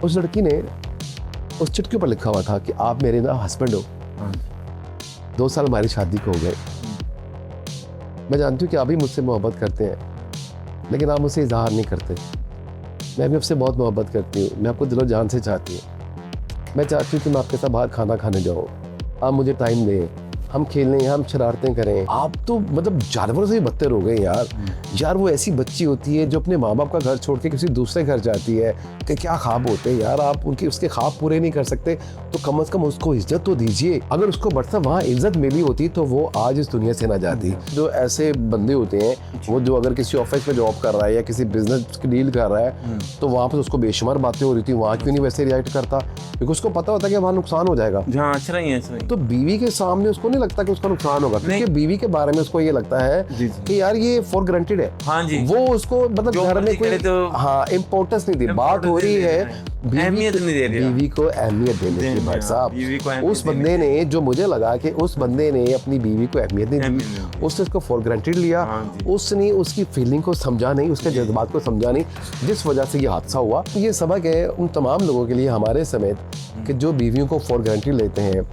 उस लड़की ने उस चिट्ठी पर लिखा हुआ था कि आप मेरे ना हस्बैंड हो, 2 साल हमारी शादी को हो गए, मैं जानती हूँ कि आप भी मुझसे मोहब्बत करते हैं लेकिन आप मुझसे इजहार नहीं करते। मैं भी आपसे बहुत मोहब्बत करती हूँ, मैं आपको दिलो जान से चाहती हूँ। मैं चाहती हूँ कि मैं आपके साथ बाहर खाना खाने जाऊँ, आप मुझे टाइम दें, हम खेलें, हम शरारतें करें। आप तो मतलब जानवरों से भी बदतर हो गए यार। यार वो ऐसी बच्ची होती है जो अपने माँ बाप का घर छोड़ के किसी दूसरे घर जाती है, कि क्या ख्वाब होते हैं यार। आप उनके उसके ख्वाब पूरे नहीं कर सकते तो कम से कम उसको इज्जत तो दीजिए। अगर उसको बरसा वहाँ इज्जत मिली होती तो वो आज इस दुनिया से ना जाती। जो ऐसे बंदे होते हैं वो जो अगर किसी ऑफिस में जॉब कर रहा है या किसी बिजनेस की डील कर रहा है तो वहाँ पर उसको बेशुमार बातें हो रही थी, वहाँ क्यों नहीं वैसे रिएक्ट करता, क्योंकि उसको पता होता है कि वहाँ नुकसान हो जाएगा। तो बीवी के सामने उसको नहीं लगता कि उसका नुकसान होगा, क्योंकि बीवी के बारे में उसको ये लगता है कि यार ये फॉर ग्रांटेड है। हाँ जी। वो उसको मतलब घर में कोई इम्पोर्टेंस नहीं दी। बात हो रही है बीवी को अहमियत देने की। भाई साहब उस बंदे ने, जो मुझे लगा कि उस बंदे ने अपनी बीवी को अहमियत नहीं दी, उसने उसको फॉर ग्रांटेड लिया। उसने उसकी फीलिंग को समझा नहीं, उसके जज्बात को समझा नहीं, जिस वजह से ये हादसा हुआ। ये सबक है उन तमाम लोगों के लिए हमारे समेत कि जो बीवियों को फॉर ग्रांटेड लेते हैं,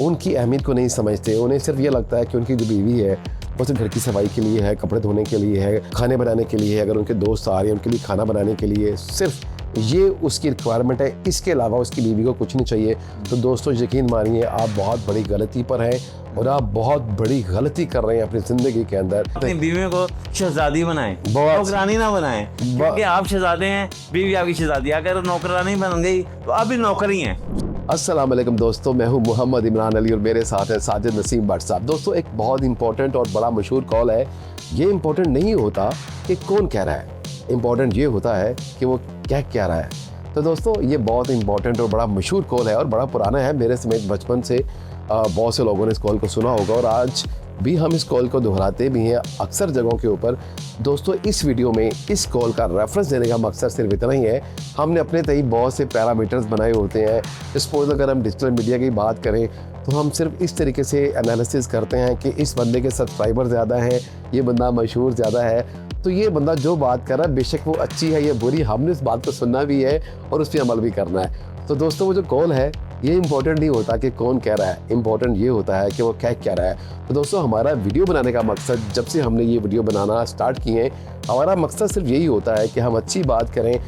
उनकी अहमियत को नहीं समझते। उन्हें सिर्फ ये लगता है कि उनकी जो बीवी है वो सिर्फ घर की सफाई के लिए है, कपड़े धोने के लिए है, खाने बनाने के लिए है, अगर उनके दोस्त आ रहे हैं उनके लिए खाना बनाने के लिए, सिर्फ ये उसकी रिक्वायरमेंट है। इसके अलावा उसकी बीवी को कुछ नहीं चाहिए। तो दोस्तों यकीन मानिए आप बहुत बड़ी गलती पर हैं और आप बहुत बड़ी गलती कर रहे हैं अपनी जिंदगी के अंदर। अपनी बीवी को शहजादी बनाएं, नौकरानी ना बनाएं, क्योंकि आप शहजादे हैं, बीवी आपकी शहजादी। अगर नौकरानी बन गई तो आप भी नौकर ही हैं। अस्सलाम वालेकुम दोस्तों, मैं हूं मोहम्मद इमरान अली और मेरे साथ है साजिद नसीम भट्ट साहब। दोस्तों एक बहुत इंपॉर्टेंट और बड़ा मशहूर कॉल है। ये इंपॉर्टेंट नहीं होता कि कौन कह रहा है, इंपॉर्टेंट ये होता है कि वो क्या रहा है। तो दोस्तों ये बहुत इंपॉर्टेंट और बड़ा मशहूर कॉल है और बड़ा पुराना है। मेरे समेत बचपन से बहुत से लोगों ने इस कॉल को सुना होगा और आज भी हम इस कॉल को दोहराते भी हैं अक्सर जगहों के ऊपर। दोस्तों इस वीडियो में इस कॉल का रेफरेंस देने का मकसद सिर्फ इतना ही है, हमने अपने तय बहुत से पैरामीटर्स बनाए होते हैं। सपोज अगर हम डिजिटल मीडिया की बात करें तो हम सिर्फ इस तरीके से एनालिसिस करते हैं कि इस बंदे के सब्सक्राइबर ज़्यादा हैं, ये बंदा मशहूर ज़्यादा है, तो ये बंदा जो बात कर रहा है बेशक वो अच्छी है या बुरी, हमने इस बात को सुनना भी है और उस पर अमल भी करना है। तो दोस्तों वो जो कॉल है ये इंपॉर्टेंट नहीं होता कि कौन कह रहा है, इंपॉर्टेंट ये होता है कि वो क्या रहा है। तो दोस्तों हमारा वीडियो बनाने का मकसद, जब से हमने ये वीडियो बनाना स्टार्ट किए हैं, हमारा मकसद सिर्फ यही होता है कि हम अच्छी बात करें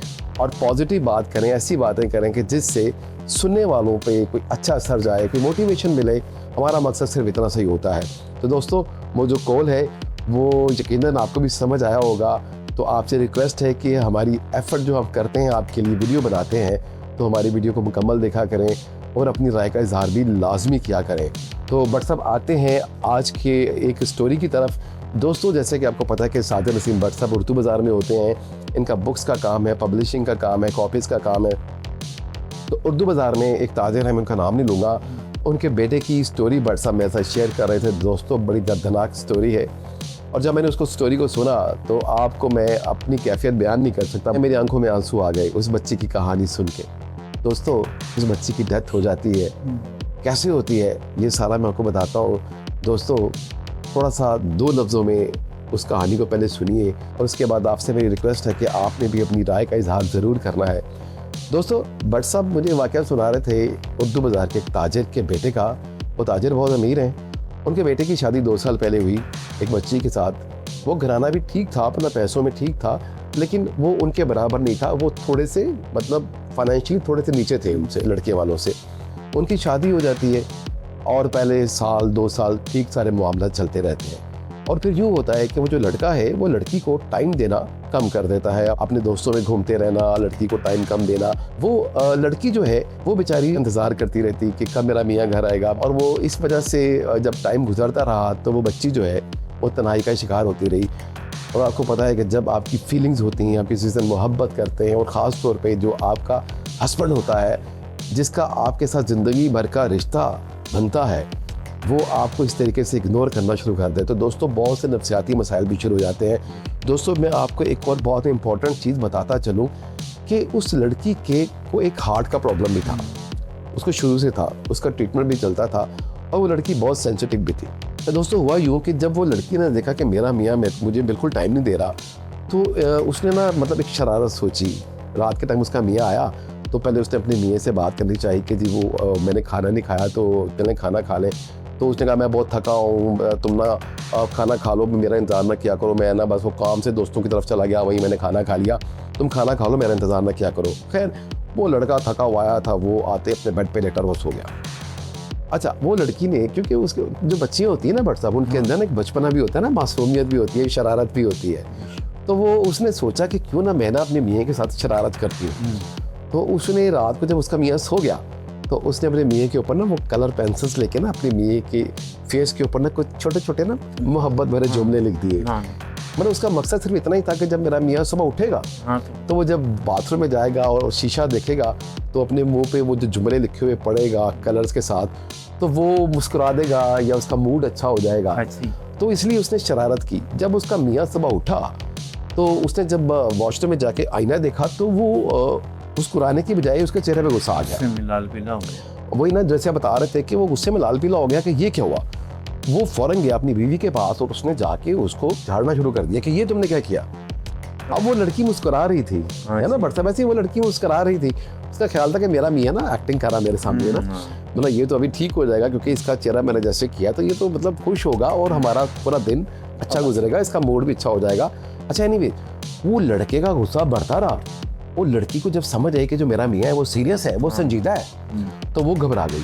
और पॉजिटिव बात करें, ऐसी बातें करें कि जिससे सुनने वालों पे कोई अच्छा असर जाए, कोई मोटिवेशन मिले। हमारा मकसद सिर्फ इतना सही होता है। तो दोस्तों वो जो कॉल है वो यकीनन आपको भी समझ आया होगा। तो आपसे रिक्वेस्ट है कि हमारी एफर्ट जो हम करते हैं, आपके लिए वीडियो बनाते हैं, तो हमारी वीडियो को मुकम्मल देखा करें और अपनी राय का इजहार भी लाजमी किया करें। तो बट साहब आते हैं आज के एक स्टोरी की तरफ। दोस्तों जैसे कि आपको पता है कि साजिद नसीम भट्ट साहब उर्दू बाज़ार में होते हैं, इनका बुक्स का काम है, पब्लिशिंग का काम है, कॉपीज़ का काम है। तो उर्दू बाज़ार में एक ताजिर है, मैं उनका नाम नहीं लूँगा, उनके बेटे की स्टोरी भट्ट साहब मेरे साथ शेयर कर रहे थे। दोस्तों बड़ी दर्दनाक स्टोरी है और जब मैंने उसको स्टोरी को सुना तो आपको मैं अपनी कैफियत बयान नहीं कर सकता, मेरी आंखों में आंसू आ गए उस बच्ची की कहानी सुन के। दोस्तों उस बच्ची की डेथ हो जाती है, कैसे होती है ये सारा मैं आपको बताता हूँ। दोस्तों थोड़ा सा 2 लफ्ज़ों में उस कहानी को पहले सुनिए और उसके बाद आपसे मेरी रिक्वेस्ट है कि आपने भी अपनी राय का इजहार ज़रूर करना है। दोस्तों भट्ट साहब मुझे वाक़या सुना रहे थे उर्दू बाज़ार के एक ताजिर के बेटे का। वो ताजिर बहुत अमीर हैं, उनके बेटे की शादी 2 साल पहले हुई एक बच्ची के साथ। वो घराना भी ठीक था, अपना पैसों में ठीक था, लेकिन वो उनके बराबर नहीं था। वो थोड़े से मतलब फाइनेंशियली थोड़े से नीचे थे उनसे, लड़के वालों से। उनकी शादी हो जाती है और पहले साल 2 साल ठीक सारे मामला चलते रहते हैं और फिर यूँ होता है कि वो जो लड़का है वो लड़की को टाइम देना कम कर देता है, अपने दोस्तों में घूमते रहना, लड़की को टाइम कम देना। वो लड़की जो है वो बेचारी इंतज़ार करती रहती कि कब मेरा मियाँ घर आएगा, और वो इस वजह से जब टाइम गुजरता रहा तो वो बच्ची जो है वो तन्हाई का शिकार होती रही। और आपको पता है कि जब आपकी फीलिंग्स होती हैं, आप किसी से मोहब्बत करते हैं और ख़ास तौर पे जो आपका हस्बैंड होता है, जिसका आपके साथ ज़िंदगी भर का रिश्ता बनता है, वो आपको इस तरीके से इग्नोर करना शुरू कर दे तो दोस्तों बहुत से नफ्सियाती मसाइल भी शुरू हो जाते हैं। दोस्तों मैं आपको एक और बहुत इंपॉर्टेंट चीज़ बताता चलूँ कि उस लड़की के को एक हार्ट का प्रॉब्लम भी था, उसको शुरू से था, उसका ट्रीटमेंट भी चलता था और वो लड़की बहुत सेंसिटिव भी थी। तो दोस्तों हुआ यूँ कि जब वो लड़की ने देखा कि मेरा मियाँ मुझे बिल्कुल टाइम नहीं दे रहा, तो उसने ना मतलब एक शरारत सोची। रात के टाइम उसका मियाँ आया तो पहले उसने अपने मियाँ से बात करनी चाहिए कि जी वो मैंने खाना नहीं खाया तो पहले खाना खा लें। तो उसने कहा मैं बहुत थका हूँ, तुम ना खाना खा लो, मेरा इंतज़ार ना किया करो, मैं ना बस वो काम से दोस्तों की तरफ चला गया, वहीं मैंने खाना खा लिया, तुम खाना खा लो, मेरा इंतज़ार ना किया करो। खैर वो लड़का थका हुआ आया था, वो आते अपने बेड पे लेटर वो सो गया। अच्छा, वो लड़की ने, क्योंकि उसके जो बच्चियाँ होती हैं ना भट्ट साहब, उनके अंदर ना एक बचपना भी होता है ना, मासूमियत भी होती है, शरारत भी होती है। तो वो उसने सोचा कि क्यों ना मैं ना अपने मियाँ के साथ शरारत करती हूँ। तो उसने रात को जब उसका मियाँ सो गया तो उसने अपने मियाँ के ऊपर ना वो कलर पेंसिल्स लेके ना अपने मियाँ के फेस के ऊपर ना कुछ छोटे छोटे ना मोहब्बत भरे जुमले लिख दिए। मतलब उसका मकसद सिर्फ इतना ही था कि जब मेरा मियाँ सुबह उठेगा तो वो जब बाथरूम में जाएगा और शीशा देखेगा तो अपने मुंह पे वो जो जुमले लिखे हुए पड़ेगा कलर्स के साथ, तो वो मुस्कुरा देगा या उसका मूड अच्छा हो जाएगा। तो इसलिए उसने शरारत की। जब उसका मियाँ सुबह उठा तो उसने जब वॉशरूम में जाके आईना देखा तो वो मुस्कुराने की बजाय उसके चेहरे पे गुस्सा आ गया, लाल पीला हो गया। वही ना जैसे आप बता रहे थे कि वो गुस्से में लाल पीला हो गया कि ये क्या हुआ। वो फौरन गया अपनी बीवी के पास और उसने जाके उसको झाड़ना शुरू कर दिया कि ये तुमने क्या किया। अब वो लड़की मुस्कुरा रही थी, है ना भट्ट साहब, वैसे वो लड़की मुस्कुरा रही थी। उसका ख्याल था कि मेरा मियाँ ना एक्टिंग कर रहा मेरे सामने ना, मतलब ये तो अभी ठीक हो जाएगा क्योंकि इसका चेहरा मैंने जैसे किया तो ये तो मतलब खुश होगा और हमारा पूरा दिन अच्छा गुजरेगा, इसका मूड भी अच्छा हो जाएगा। अच्छा एनीवे, वो लड़के का गुस्सा बढ़ता रहा। वो लड़की को जब समझ आई कि जो मेरा मियाँ है वो सीरियस है, वो संजीदा है, तो वो घबरा गई।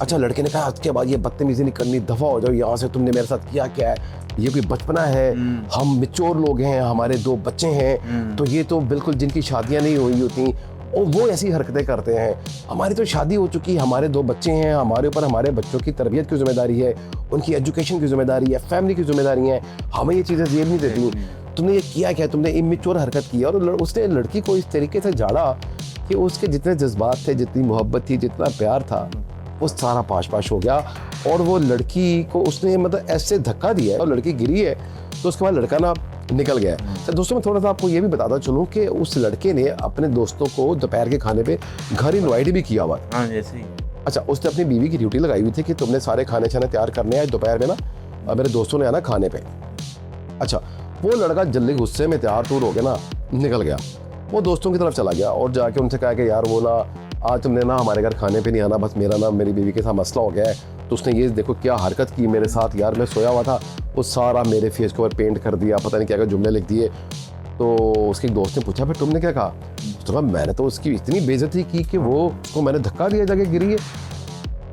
अच्छा, लड़के ने कहा उसके बाद ये बदतमीजी नहीं करनी, दफा हो जाओ यहाँ से, तुमने मेरे साथ किया क्या है, ये कोई बचपना है, हम मैच्योर लोग हैं, हमारे 2 बच्चे हैं, तो ये तो बिल्कुल जिनकी शादियां नहीं हुई होती और वो ऐसी हरकतें करते हैं। हमारी तो शादी हो चुकी, हमारे 2 बच्चे हैं, हमारे ऊपर हमारे बच्चों की तरबियत की जिम्मेदारी है, उनकी एजुकेशन की जिम्मेदारी है, फैमिली की जिम्मेदारी है, हमें ये चीज़ें जेब नहीं देती। तुमने ये किया क्या, तुमने इमेच्योर हरकत की। और उसने लड़की को इस तरीके से झाड़ा कि उसके जितने जज्बात थे, जितनी मोहब्बत थी, जितना प्यार था, वो सारा पाश पाश हो गया। और वो लड़की को उसने मतलब ऐसे धक्का दिया और लड़की गिरी है, तो उसके बाद लड़का ना निकल गया। तो दोस्तों मैं थोड़ा सा आपको ये भी बताता चलूँ कि उस लड़के ने अपने दोस्तों को दोपहर के खाने पे घर इनवाइट भी किया हुआ। जैसे ही अच्छा, उसने अपनी बीवी की ड्यूटी लगाई हुई थी कि तुमने सारे खाने छाने तैयार करने हैं दोपहर में ना, और मेरे दोस्तों ने आना खाने पे। अच्छा, वो लड़का जल्दी गुस्से में तैयार तूर हो गया ना, निकल गया। वो दोस्तों की तरफ चला गया और जाके उनसे कहा कि यार वो ना आज तुमने ना हमारे घर खाने पे नहीं आना, बस मेरा ना मेरी बीवी के साथ मसला हो गया है। तो उसने ये देखो क्या हरकत की मेरे साथ यार, मैं सोया हुआ था, वो सारा मेरे फेस के ऊपर पेंट कर दिया, पता नहीं क्या क्या जुमले लिख दिए। तो उसके एक दोस्त ने पूछा फिर तुमने क्या कहा? तो कहा मैंने तो उसकी इतनी बेइज्जती की कि वो उसको मैंने धक्का दिया जाके गिरी है।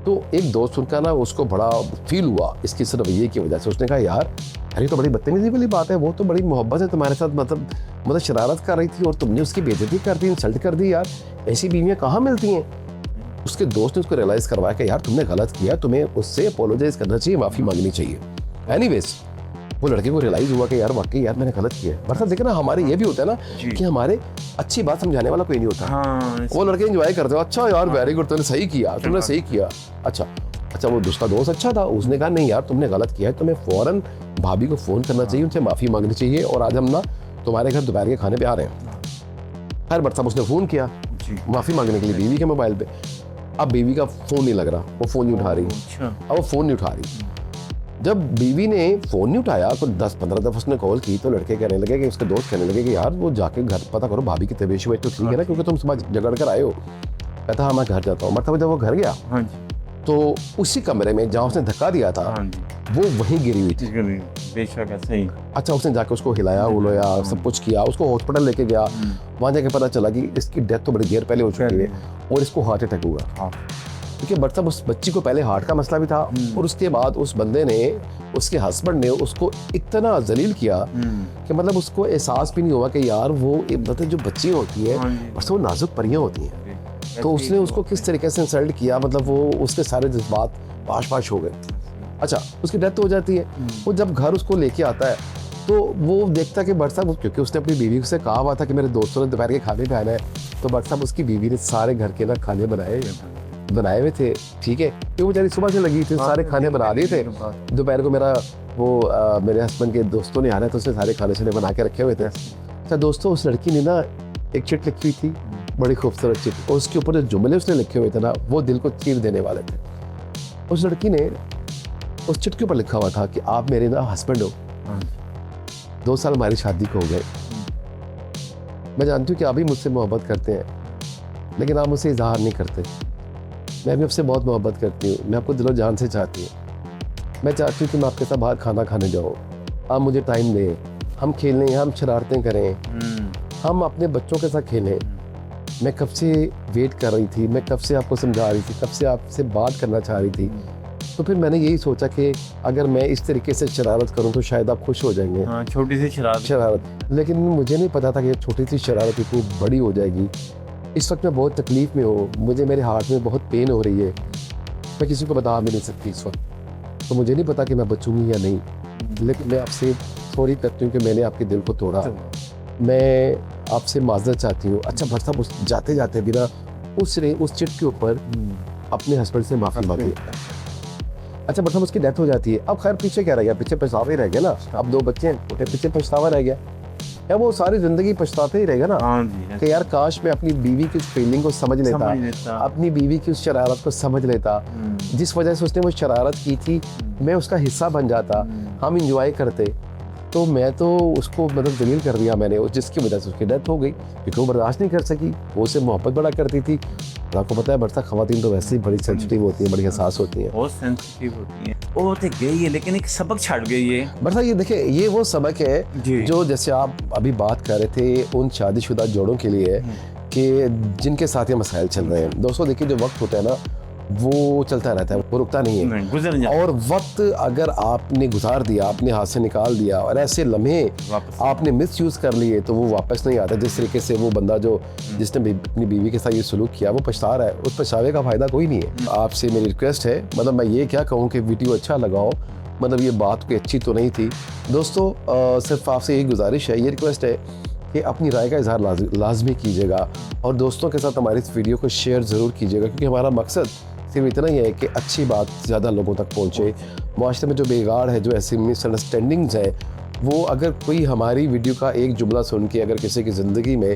तो एक दोस्त सुनकर ना उसको बड़ा फील हुआ इसकी सिर्फ रवैये की वजह से। उसने कहा यार अरे तो बड़ी बदतमीजी वाली बात है, वो तो बड़ी मोहब्बत से तुम्हारे साथ मतलब शरारत कर रही थी और तुमने उसकी बेइज्जती कर दी, इंसल्ट कर दी। यार ऐसी बीवियाँ कहाँ मिलती हैं? उसके दोस्त ने उसको रियलाइज़ करवाया कि यार तुमने गलत किया, तुम्हें उससे अपोलोजाइज करना चाहिए, माफ़ी मांगनी चाहिए। एनीवेज वो लड़के को रियलाइज़ हुआ कि यार वाकई यार मैंने गलत किया है। बरसात देखना हमारे ये भी होता है ना कि हमारे अच्छी बात समझाने वाला कोई नहीं होता। वो लड़के एंजॉय करते हो, अच्छा यार वेरी गुड, तुमने सही किया, तुमने सही किया। अच्छा वो दूसरा दोस्त अच्छा था, उसने कहा नहीं यार तुमने गलत किया है, तुम्हें फौरन भाभी को फ़ोन करना चाहिए, उनसे माफ़ी मांगनी चाहिए और आज हम ना तुम्हारे घर दोपहर के खाने पे आ रहे हैं। खैर बरसात उसने फ़ोन किया माफ़ी मांगने के लिए बीवी के मोबाइल पे। अब बीवी का फ़ोन नहीं लग रहा, वो फ़ोन नहीं उठा रही। अब वो फ़ोन नहीं उठा रही। जब बीवी ने फ़ोन नहीं उठाया तो 10-15 दफ़ा उसने कॉल की तो लड़के कहने लगे कि उसके दोस्त कहने लगे कि यार वो जाके घर पता करो भाभी की तबीयत तो ठीक है ना, क्योंकि तुम सुबह झगड़ कर आए हो। कहता हाँ मैं घर जाता हूँ। मतलब जब वो घर गया तो उसी कमरे में जहाँ उसने धक्का दिया था वो वहीं गिरी हुई थी। बेशक ऐसे ही। अच्छा उसने जाके उसको हिलाया उलाया सब कुछ किया, उसको हॉस्पिटल लेके गया। वहाँ जाके पता चला कि इसकी डेथ तो बड़ी देर पहले हो चुकी है और इसको हार्ट अटैक हुआ। क्योंकि बट साहब उस बच्ची को पहले हार्ट का मसला भी था और उसके बाद उस बंदे ने, उसके हस्बैंड ने उसको इतना जलील किया कि मतलब उसको एहसास भी नहीं हुआ कि यार वो मतलब जो बच्ची होती है बस वो नाजुक परियां होती हैं। तो उसने उसको किस तरीके से इंसल्ट किया, मतलब वो उसके सारे जज्बात पाश हो गए। अच्छा उसकी डेथ हो जाती है। वो जब घर उसको लेके आता है तो वो देखता कि बट साहब, क्योंकि उसने अपनी बीवी से कहा हुआ था कि मेरे दोस्तों ने दोपहर के खाने पे आना है, तो बट साहब उसकी बीवी ने सारे घर के ना खाने बनाए हुए थे। ठीक है, क्योंकि बेचारी सुबह से लगी थी, सारे खाने बना दिए थे। दोपहर को मेरे हस्बैंड के दोस्तों ने आना है तो उसने सारे खाने छाने बना के रखे हुए थे। अच्छा दोस्तों उस लड़की ने ना एक चिट लिखी हुई थी, बड़ी खूबसूरत चिट, और उसके ऊपर जो जुमले उसने लिखे हुए थे ना वो दिल को चीर देने वाले थे। उस लड़की ने उस चिट के ऊपर लिखा हुआ था कि आप मेरे ना हस्बैंड हो, 2 साल हमारी शादी को हो गए, मैं जानती हूँ कि आप भी मुझसे मोहब्बत करते हैं, लेकिन आप मुझसे इजहार नहीं करते। मैं भी आपसे बहुत मोहब्बत करती हूँ, मैं आपको दिलो जान से चाहती हूँ। मैं चाहती हूँ कि मैं आपके साथ बाहर खाना खाने जाऊँ, आप मुझे टाइम दें, हम खेलें, हम शरारतें करें, हम अपने बच्चों के साथ खेलें। मैं कब से वेट कर रही थी, मैं कब से आपको समझा रही थी, कब से आपसे बात करना चाह रही थी। तो फिर मैंने यही सोचा कि अगर मैं इस तरीके से शरारत करूं तो शायद आप खुश हो जाएंगे। हाँ, छोटी सी शरारत, लेकिन मुझे नहीं पता था कि ये छोटी सी शरारत इतनी बड़ी हो जाएगी। इस वक्त मैं बहुत तकलीफ़ में हूँ, मुझे मेरे हार्ट में बहुत पेन हो रही है, मैं किसी को बता भी नहीं सकती इस वक्त। तो मुझे नहीं पता कि मैं बचूंगी या नहीं, लेकिन मैं आपसे सॉरी करती हूँ कि मैंने आपके दिल को तोड़ा। मैं आपसे माजरत चाहती हूँ। अच्छा भट्ट साहब, उस जाते जाते बिना उस चिट के ऊपर अपने हस्बैंड से माफ़ी मांगी। अच्छा भट्ट साहब, उसकी डेथ हो जाती है, अब खैर पीछे क्या रह गया, पीछे पछतावा ही रह गया ना। अब 2 बच्चे हैं, उठे पीछे पछतावा रह गया, या वो सारी ज़िंदगी पछताते ही रहेगा ना। हाँ जी, कि यार काश मैं अपनी बीवी की उस फीलिंग को समझ लेता, अपनी बीवी की उस शरारत को समझ लेता, जिस वजह से उसने वो शरारत की थी, मैं उसका हिस्सा बन जाता, हम इंजॉय करते। तो मैं तो उसको मतलब जलील कर दिया मैंने, जिसकी वजह से उसकी डेथ हो गई, क्योंकि वो बर्दाश्त नहीं कर सकी। वो उससे मोहब्बत बड़ा करती थी। और आपको पता है बरसा, ख़वातीन तो वैसे ही बड़ी सेंसिटिव होती हैं, बड़ी हसास होती हैं, बहुत सेंसिटिव होती हैं। वो तो गई है, लेकिन एक सबक छाड़ गई है। बरसा। ये देखिए, ये वो सबक है जो जैसे आप अभी बात कर रहे थे उन शादीशुदा जोड़ों के लिए कि जिनके साथ ये मसाइल चल रहे हैं। दोस्तों देखिए, जो वक्त होता है ना वो चलता रहता है, वो रुकता नहीं है, गुजर जाता। और वक्त अगर आपने गुजार दिया, अपने हाथ से निकाल दिया और ऐसे लम्हे आपने मिस यूज़ कर लिए तो वो वापस नहीं आता। जिस तरीके से वो बंदा जो जिसने अपनी बीवी के साथ ये सलूक किया वो पछता रहा है, उस पछतावे का फ़ायदा कोई नहीं है। आपसे मेरी रिक्वेस्ट है, मतलब मैं ये क्या कहूँ कि वीडियो अच्छा लगाओ, मतलब ये बात कोई अच्छी तो नहीं थी दोस्तों। सिर्फ आपसे यही गुजारिश है, ये रिक्वेस्ट है कि अपनी राय का इजहार लाजमी कीजिएगा, और दोस्तों के साथ हमारी इस वीडियो को शेयर ज़रूर कीजिएगा, क्योंकि हमारा मकसद सिर्फ इतना ही है कि अच्छी बात ज़्यादा लोगों तक पहुँचे। माशरे में जो बेगाड़ है, जो ऐसी मिसअंडरस्टैंडिंग्स हैं, वो अगर कोई हमारी वीडियो का एक जुमला सुन के अगर किसी की ज़िंदगी में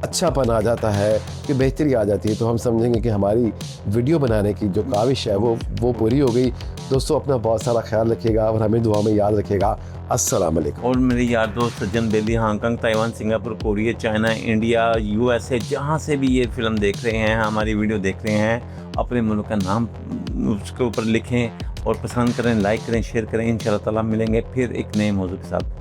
अच्छापन आ जाता है, कि बेहतरी आ जाती है, तो हम समझेंगे कि हमारी वीडियो बनाने की जो काविश है वो पूरी हो गई। दोस्तों अपना बहुत सारा ख्याल रखिएगा और हमें दुआ में याद रखिएगा। अस्सलाम वालेकुम। और मेरे यार दोस्त सज्जन बेली, Hong Kong, Taiwan, Singapore, Korea, China, India, USA, जहाँ से भी ये फिल्म देख रहे हैं, हमारी वीडियो देख रहे हैं, अपने मुल्क का नाम उसके ऊपर लिखें और पसंद करें, लाइक करें, शेयर करें। इंशाअल्लाह ताला मिलेंगे फिर एक नए मौजू के साथ।